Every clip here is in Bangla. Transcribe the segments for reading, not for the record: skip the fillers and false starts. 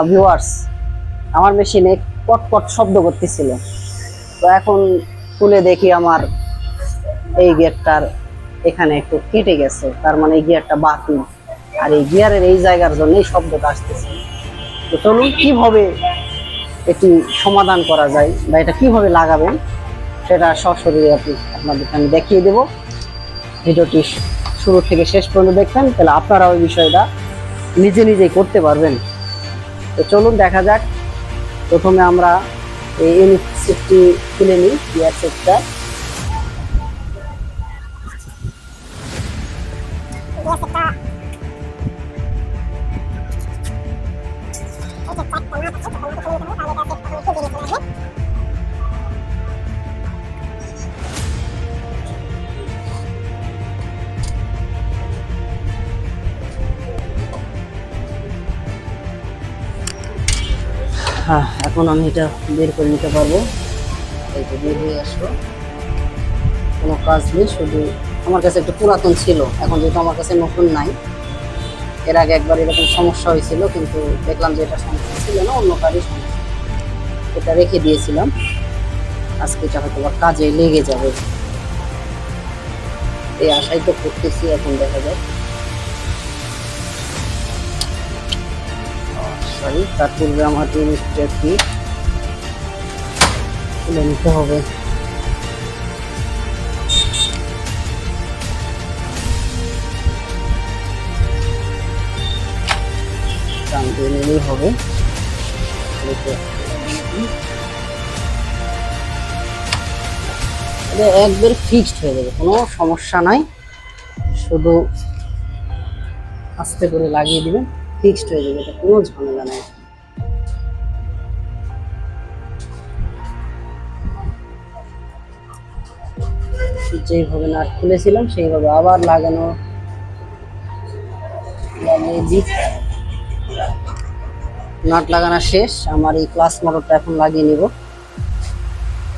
ভিউয়ার্স, আমার মেশিনে পটপট শব্দ করতেছিল। তো এখন খুলে দেখি আমার এই গিয়ারটার এখানে একটু কেটে গেছে, তার মানে এই গিয়ারটা বাতিল। আর এই গিয়ারের এই জায়গার জন্যই শব্দটা আসতেছে। তো চলুন কিভাবে এটি সমাধান করা যায় বা এটা কিভাবে লাগাবেন সেটা সরাসরি আপনাদেরকে আমি দেখিয়ে দেব। ভিডিওটি শুরু থেকে শেষ পর্যন্ত দেখবেন, তাহলে আপনারা ওই বিষয়টা নিজে নিজেই করতে পারবেন। তো চলুন দেখা যাক। প্রথমে আমরা এই ইউনিট সেটটি খুলে নিই, গিয়ার সেটটা। হ্যাঁ, এখন আমি এটা বের করে নিতে পারবো। এই যে বের হয়ে আসলো, কোনো কাজ নেই। শুধু আমার কাছে একটা পুরাতন ছিল, এখন যেহেতু আমার কাছে নতুন নাই। এর আগে একবার এরকম সমস্যা হয়েছিল, কিন্তু দেখলাম যে এটা সমস্যা ছিল না, অন্য কারই সমস্যা। এটা রেখে দিয়েছিলাম, আজকে এটা হয়তো কাজে লেগে যাবে এই আশাই তো করতেছি। এখন দেখা যায়, সরি, তার পূর্বে আমার জিনিসটা কি খুলে নিতে হবে। টানতে নিলেই হবে। এটা একবার ফিক্সড হয়ে যাবে, কোনো সমস্যা নাই। শুধু আস্তে করে লাগিয়ে দিবেন, ফিক্সড হয়ে যাবে, এটা কোনো ঝামেলা নাই। যেইভাবে নাট খুলেছিলাম সেইভাবে আবার লাগানো, লাগিয়ে দিই। নাট লাগানো শেষ। আমার এই ক্লাস মোটরটা এখন লাগিয়ে নিব।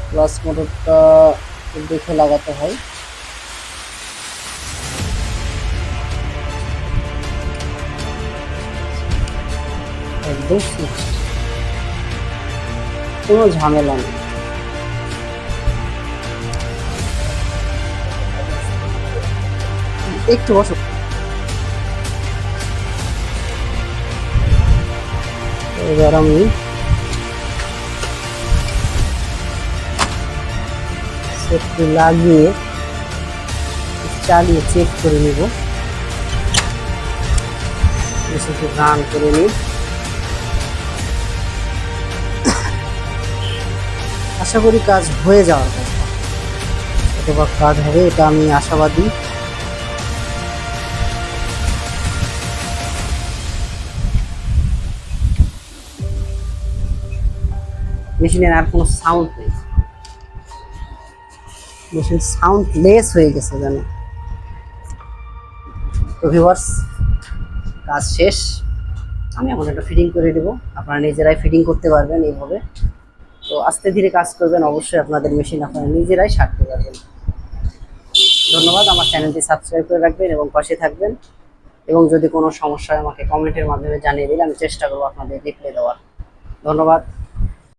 ক্লাস মোটরটা দেখে লাগাতে হয়। একদম ফিক্সড, কোনো ঝামেলা নেই। একটু বসো। এবার আমি সেটটি লাগিয়ে চালিয়ে চেক করে নিব, একটু রান করে নিই। আশা করি কাজ হয়ে যাওয়ার কথা, অথবা কাজ হবে, এটা আমি আশাবাদী। মেশিনের আর কোনো সাউন্ড নেই, মেশিন সাউন্ড লেস হয়ে গেছে জানো। তো ভিউয়ার্স, কাজ শেষ। আমি এখন একটা ফিটিং করে দেবো, আপনারা নিজেরাই ফিটিং করতে পারবেন এইভাবে। তো আস্তে ধীরে কাজ করবেন, অবশ্যই আপনাদের মেশিন আপনারা নিজেরাই সারতে পারবেন। ধন্যবাদ। আমার চ্যানেলটি সাবস্ক্রাইব করে রাখবেন এবং পাশে থাকবেন। এবং যদি কোনো সমস্যা হয় আমাকে কমেন্টের মাধ্যমে জানিয়ে দিলে আমি চেষ্টা করবো আপনাদের রিপ্লাই দেওয়ার। ধন্যবাদ।